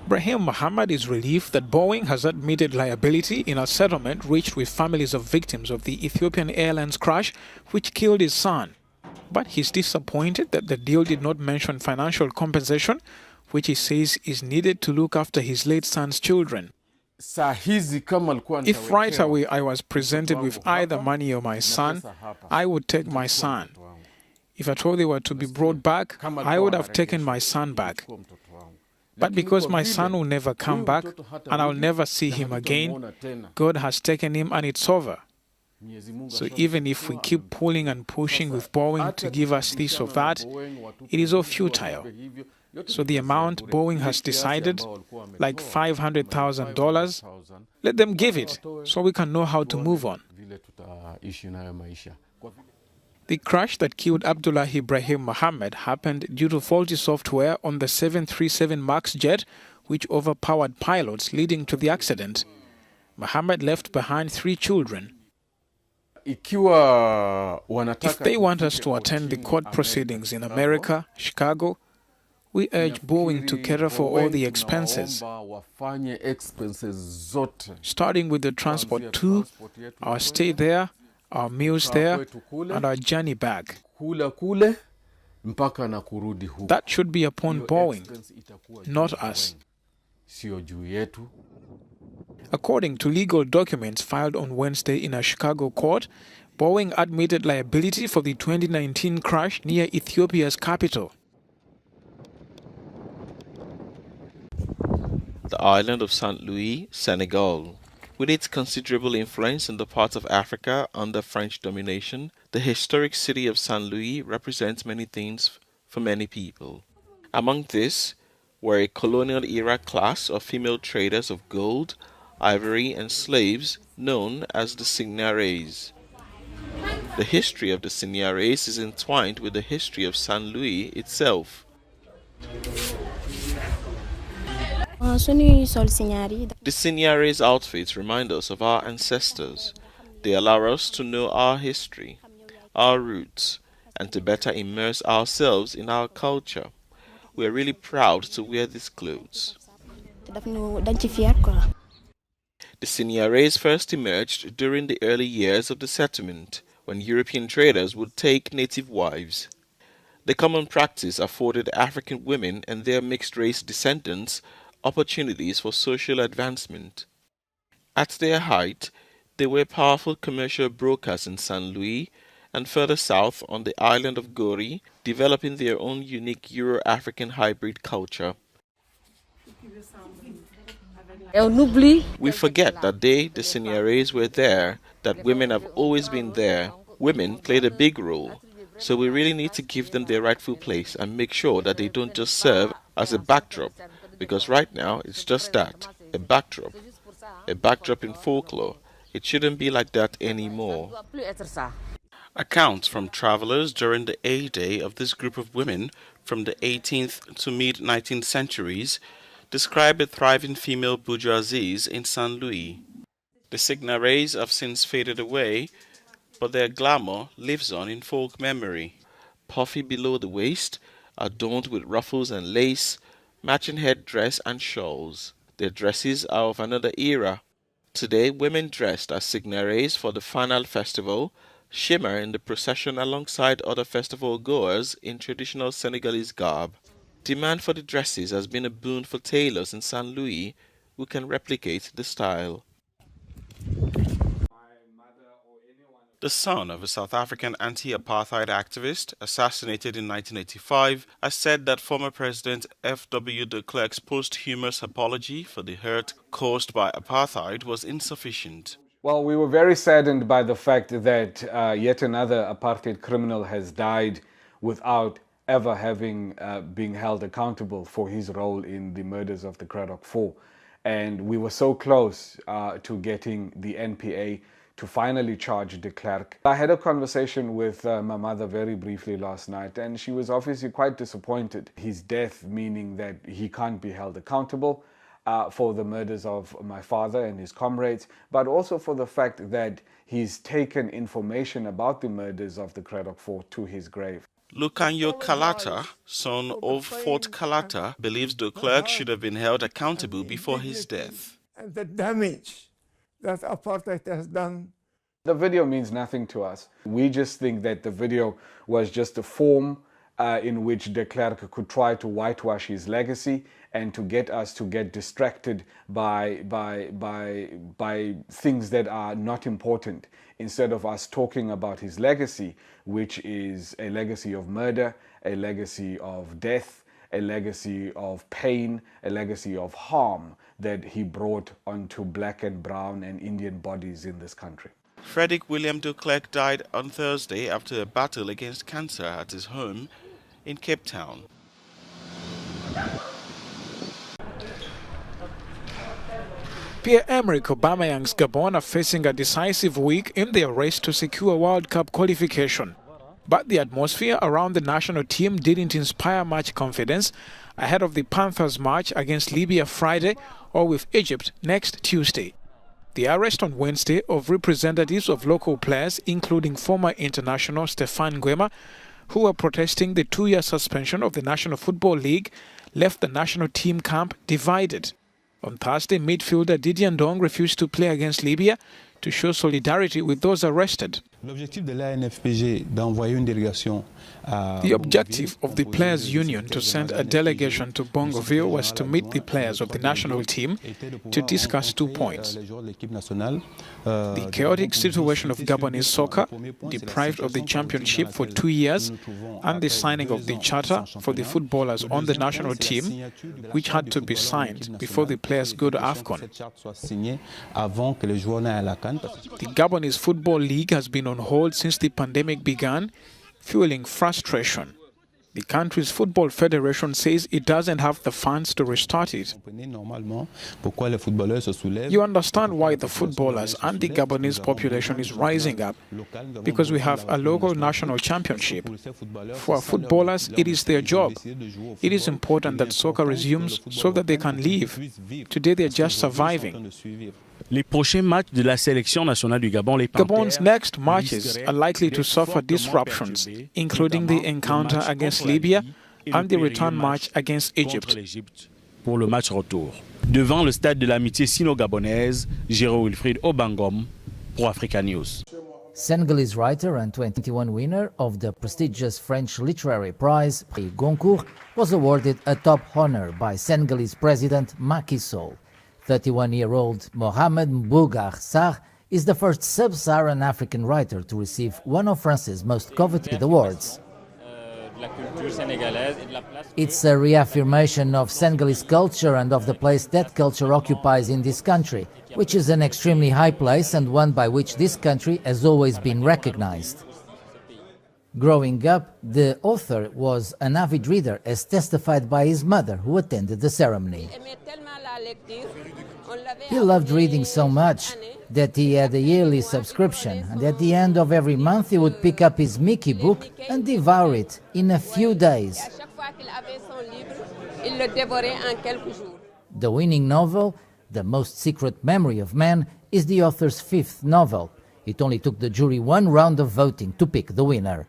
Ibrahim Mohammed is relieved that Boeing has admitted liability in a settlement reached with families of victims of the Ethiopian Airlines crash which killed his son. But he's disappointed that the deal did not mention financial compensation, which he says is needed to look after his late son's children. If right away I was presented with either money or my son, I would take my son. If at all they were to be brought back, I would have taken my son back. But because my son will never come back and I'll never see him again, God has taken him and it's over. So even if we keep pulling and pushing with Boeing to give us this or that, it is all futile. So the amount Boeing has decided, like $500,000, let them give it so we can know how to move on. The crash that killed Abdullah Ibrahim Mohammed happened due to faulty software on the 737 MAX jet, which overpowered pilots, leading to the accident. Mohammed left behind 3 children. If they want us to attend the court proceedings in America, Chicago, we urge Boeing to cater for all the expenses, starting with the transport to, our stay there, our meals there, and our journey back. That should be upon Boeing, not us. According to legal documents filed on Wednesday in a Chicago court, Boeing admitted liability for the 2019 crash near Ethiopia's capital. The island of St. Louis, Senegal. With its considerable influence in the parts of Africa under French domination, the historic city of St. Louis represents many things for many people. Among this were a colonial-era class of female traders of gold, ivory, and slaves known as the signares. The history of the signares is entwined with the history of St. Louis itself. The signares outfits remind us of our ancestors. They allow us to know our history, our roots, and to better immerse ourselves in our culture. We are really proud to wear these clothes. The signares first emerged during the early years of the settlement, when European traders would take native wives. The common practice afforded African women and their mixed-race descendants opportunities for social advancement. At their height, they were powerful commercial brokers in St. Louis and further south on the island of Gori, developing their own unique Euro-African hybrid culture. We forget that they, the signares, were there, that women have always been there. Women played a big role, so we really need to give them their rightful place and make sure that they don't just serve as a backdrop, because right now it's just that, a backdrop in folklore. It shouldn't be like that anymore. Accounts from travelers during the heyday of this group of women from the 18th to mid-19th centuries describe a thriving female bourgeoisie in St. Louis. The signares have since faded away, but their glamour lives on in folk memory. Puffy below the waist, adorned with ruffles and lace, matching headdress and shawls. Their dresses are of another era. Today, women dressed as signares for the Fanal festival shimmer in the procession alongside other festival goers in traditional Senegalese garb. Demand for the dresses has been a boon for tailors in St. Louis who can replicate the style. The son of a South African anti-apartheid activist assassinated in 1985 has said that former President F.W. de Klerk's posthumous apology for the hurt caused by apartheid was insufficient. Well, we were very saddened by the fact that yet another apartheid criminal has died without ever having been held accountable for his role in the murders of the Klerk 4. And we were so close to getting the NPA to finally charge de Klerk. I had a conversation with my mother very briefly last night, and she was obviously quite disappointed. His death, meaning that he can't be held accountable for the murders of my father and his comrades, but also for the fact that he's taken information about the murders of the Klerk 4 to his grave. Lucanio Kalata, son of Fort Kalata, believes de Klerk should have been held accountable before his death. And the damage that apartheid has done. The video means nothing to us. We just think that the video was just a form in which de Klerk could try to whitewash his legacy and to get us to get distracted by things that are not important, instead of us talking about his legacy, which is a legacy of murder, a legacy of death, a legacy of pain, a legacy of harm that he brought onto black and brown and Indian bodies in this country. Frederick William de Klerk died on Thursday after a battle against cancer at his home in Cape Town. Pierre-Emerick Aubameyang's Gabon are facing a decisive week in their race to secure World Cup qualification. But the atmosphere around the national team didn't inspire much confidence ahead of the Panthers' match against Libya Friday or with Egypt next Tuesday. The arrest on Wednesday of representatives of local players, including former international Stéphane Nguema, who were protesting the 2-year suspension of the National Football League, left the national team camp divided. On Thursday, midfielder Didier Ndong refused to play against Libya to show solidarity with those arrested. The objective of the Players' Union to send a delegation to Bongoville was to meet the players of the national team to discuss 2 points. The chaotic situation of Gabonese soccer, deprived of the championship for 2 years, and the signing of the charter for the footballers on the national team, which had to be signed before the players go to AFCON. The Gabonese Football League has been on hold since the pandemic began, fueling frustration. The country's football federation says it doesn't have the funds to restart it. You understand why the footballers and the Gabonese population is rising up, because we have a local national championship. For our footballers, it is their job. It is important that soccer resumes so that they can live. Today they are just surviving. Les prochains matchs de la sélection nationale du Gabon, les Gabon's next matches are likely to suffer disruptions, including the encounter against Libya and the return match against Egypt. Pour le match retour. Devant le stade de l'amitié sino-gabonaise, Jérôme Wilfried Obangom pour Africa News. Senegalese writer and 2021 winner of the prestigious French literary prize, Prix Goncourt, was awarded a top honor by Senegalese President Macky Sall. 31-year-old Mohamed Mbougar Sarr is the first sub-Saharan African writer to receive one of France's most coveted awards. It's a reaffirmation of Senegalese culture and of the place that culture occupies in this country, which is an extremely high place and one by which this country has always been recognized. Growing up, the author was an avid reader, as testified by his mother, who attended the ceremony. He loved reading so much that he had a yearly subscription, and at the end of every month he would pick up his Mickey book and devour it in a few days. The winning novel, The Most Secret Memory of Man, is the author's 5th novel. It only took the jury one round of voting to pick the winner.